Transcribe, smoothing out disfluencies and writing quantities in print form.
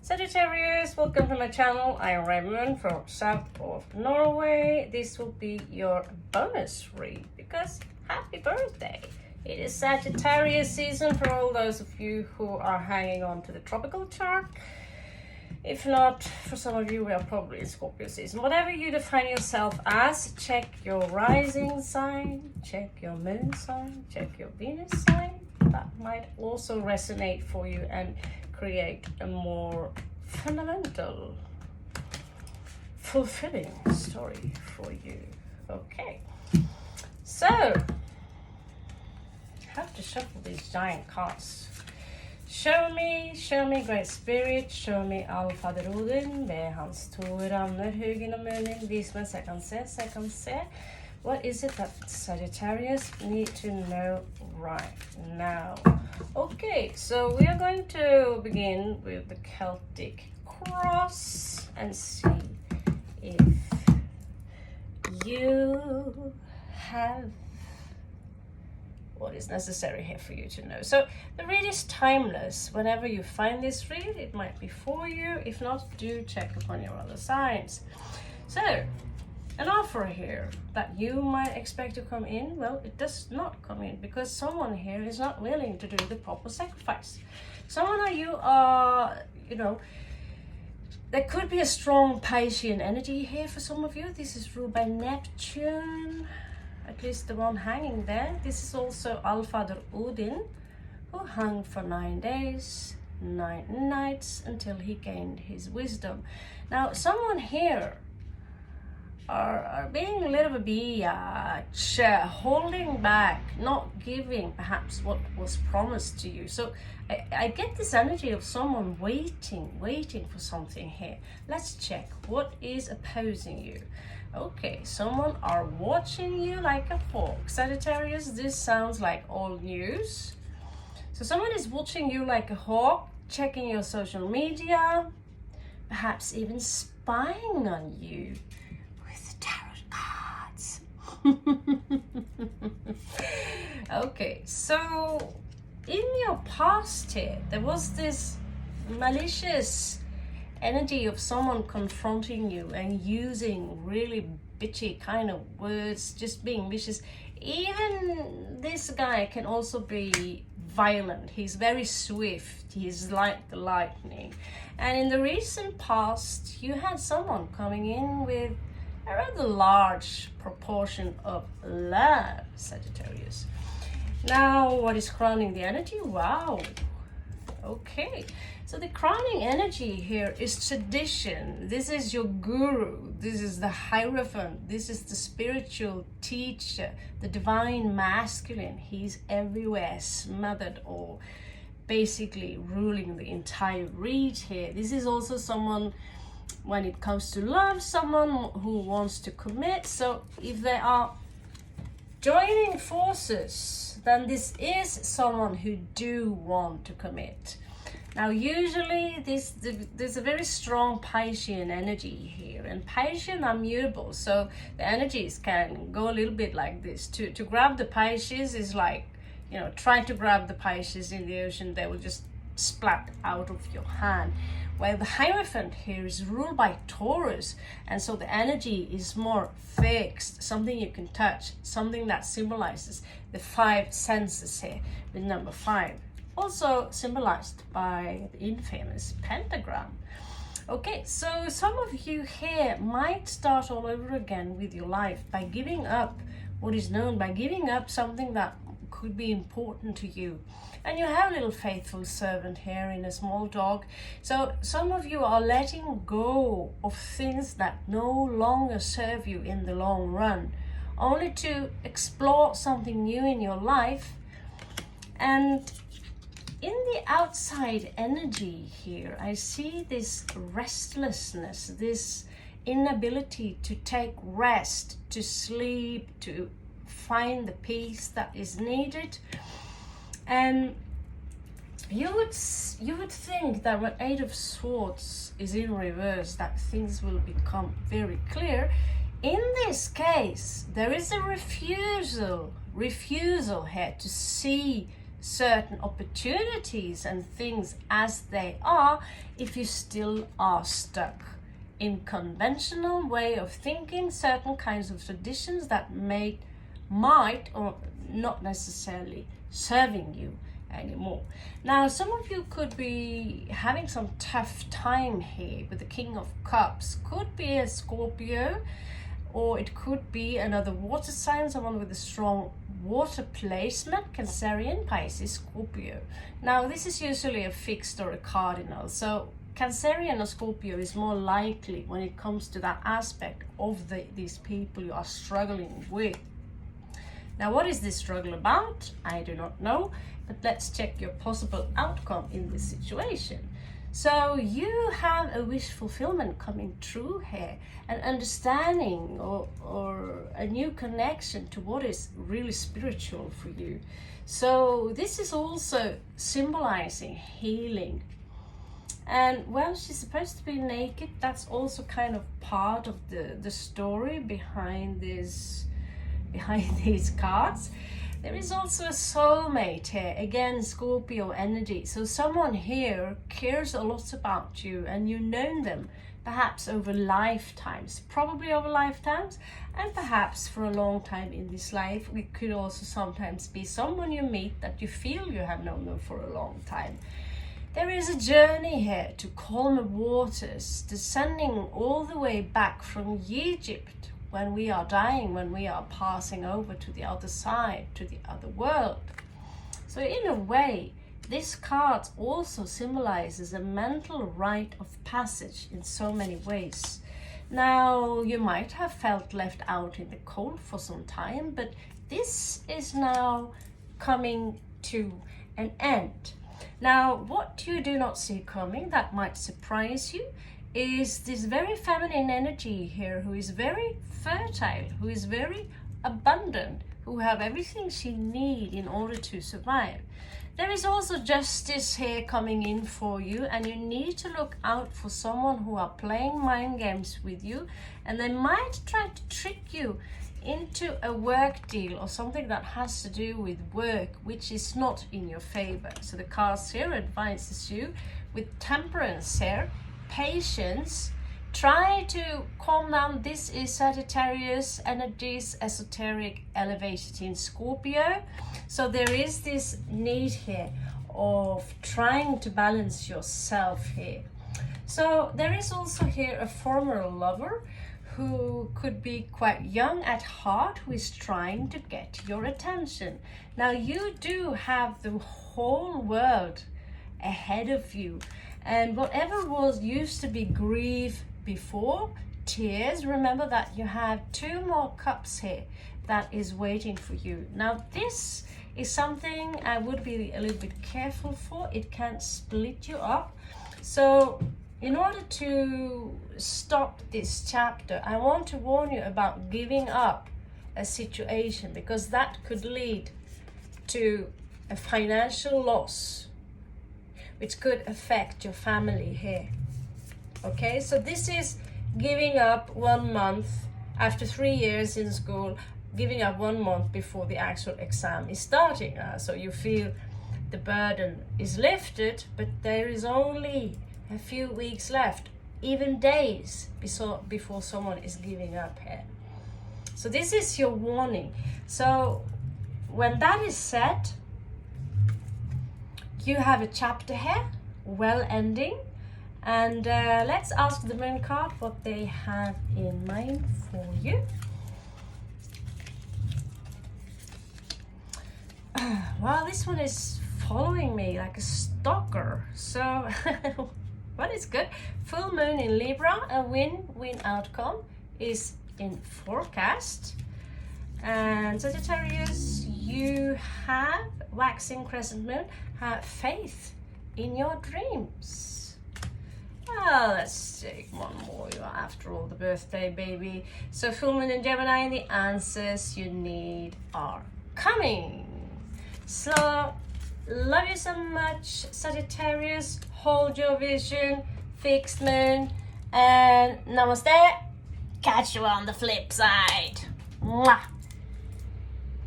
Sagittarius, welcome to my channel. I am Raymond from south of Norway. This will be your bonus read because happy birthday. It is Sagittarius season for all those of you who are hanging on to the tropical chart. If not, for some of you, we are probably in Scorpio season. Whatever you define yourself as, check your rising sign, check your moon sign, check your Venus sign. That might also resonate for you and create a more fundamental, fulfilling story for you. Okay, so I have to shuffle these giant cards. Show me, Great Spirit, show me Allfader Odin, be hans to rammer, huggen og munnen, vis meg så jeg kan se, What is it that Sagittarius need to know right now? Okay, so we are going to begin with the Celtic cross and see if you have what is necessary here for you to know. So the read is timeless. Whenever you find this read, it might be for you. If not, do check upon your other signs. So an offer here that you might expect to come in, well, it does not come in because someone here is not willing to do the proper sacrifice. Someone of you are, there could be a strong Piscean energy here for some of you. This is ruled by Neptune, at least the one hanging there. This is also Allfader Odin, who hung for 9 days, 9 nights until he gained his wisdom. Now, someone here are being a little bit holding back, not giving perhaps what was promised to you. So I get this energy of someone waiting for something here. Let's check what is opposing you. Okay, someone are watching you like a hawk. Sagittarius, this sounds like old news. So someone is watching you like a hawk, checking your social media, perhaps even spying on you with tarot cards. Okay, so in your past here, there was this malicious energy of someone confronting you and using really bitchy kind of words, just being vicious. Even this guy can also be violent. He's very swift. He's like the lightning. And in the recent past, you had someone coming in with a rather large proportion of love, Sagittarius. Now, what is crowning the energy? Wow. Okay, so the crowning energy here is tradition. This is your guru. This is the Hierophant. This is the spiritual teacher, the divine masculine. He's everywhere, smothered or basically ruling the entire read here. This is also someone, when it comes to love, someone who wants to commit. So if they are joining forces, then this is someone who do want to commit. Now, usually there's a very strong Piscean energy here, and Piscean are mutable, so the energies can go a little bit like this. To grab the Pisces is like, try to grab the Pisces in the ocean, they will just splat out of your hand. While the Hierophant here is ruled by Taurus, and so the energy is more fixed, something you can touch, something that symbolizes the 5 senses here, with number 5. Also symbolized by the infamous pentagram. Okay, so some of you here might start all over again with your life by giving up what is known, by giving up something that could be important to you. And you have a little faithful servant here in a small dog. So some of you are letting go of things that no longer serve you in the long run, only to explore something new in your life. And in the outside energy here, I see this restlessness, this inability to take rest, to sleep, to find the peace that is needed. And you would think that when 8 of Swords is in reverse, that things will become very clear. In this case, there is a refusal here to see certain opportunities and things as they are if you still are stuck in conventional way of thinking, certain kinds of traditions that might or not necessarily serving you anymore. Now, some of you could be having some tough time here with the King of Cups. Could be a Scorpio, or it could be another water sign, someone with a strong water placement, Cancerian, Pisces, Scorpio. Now, this is usually a fixed or a cardinal, so Cancerian or Scorpio is more likely when it comes to that aspect of these people you are struggling with. Now, what is this struggle about? I do not know, but let's check your possible outcome in this situation. So you have a wish fulfillment coming true here, an understanding or a new connection to what is really spiritual for you. So this is also symbolizing healing. And well, she's supposed to be naked. That's also kind of part of the story behind these cards. There is also a soulmate here, again Scorpio energy. So someone here cares a lot about you, and you've known them perhaps over lifetimes, probably over lifetimes, and perhaps for a long time in this life. It could also sometimes be someone you meet that you feel you have known them for a long time. There is a journey here to calmer waters, descending all the way back from Egypt, when we are dying, when we are passing over to the other side, to the other world. So in a way, this card also symbolizes a mental rite of passage in so many ways. Now, you might have felt left out in the cold for some time, but this is now coming to an end. Now, what you do not see coming that might surprise you is this very feminine energy here, who is very fertile, who is very abundant, who have everything she needs in order to survive. There is also justice here coming in for you, and you need to look out for someone who are playing mind games with you, and they might try to trick you into a work deal or something that has to do with work, which is not in your favor. So the cards here advises you with temperance here, patience, try to calm down. This is Sagittarius energies, esoteric, elevated in Scorpio. So there is this need here of trying to balance yourself here. So there is also here a former lover who could be quite young at heart, who is trying to get your attention. Now, you do have the whole world ahead of you, and whatever was used to be grief before, tears, remember that you have 2 more cups here that is waiting for you. Now, this is something I would be a little bit careful for. It can split you up. So in order to stop this chapter, I want to warn you about giving up a situation, because that could lead to a financial loss, which could affect your family here. Okay, so this is giving up 1 month after 3 years in school, giving up 1 month before the actual exam is starting. So you feel the burden is lifted, but there is only a few weeks left, even days before someone is giving up here. So this is your warning. So when that is said, you have a chapter here, well ending. And let's ask the moon card what they have in mind for you. Well, this one is following me like a stalker. So well, it's good. Full moon in Libra, a win-win outcome is in forecast. And Sagittarius, you have waxing crescent moon, have faith in your dreams. Well, let's take one more. You are, after all, the birthday baby. So full moon in Gemini, the answers you need are coming. So love you so much, Sagittarius. Hold your vision, fixed moon, and namaste. Catch you on the flip side. Mwah.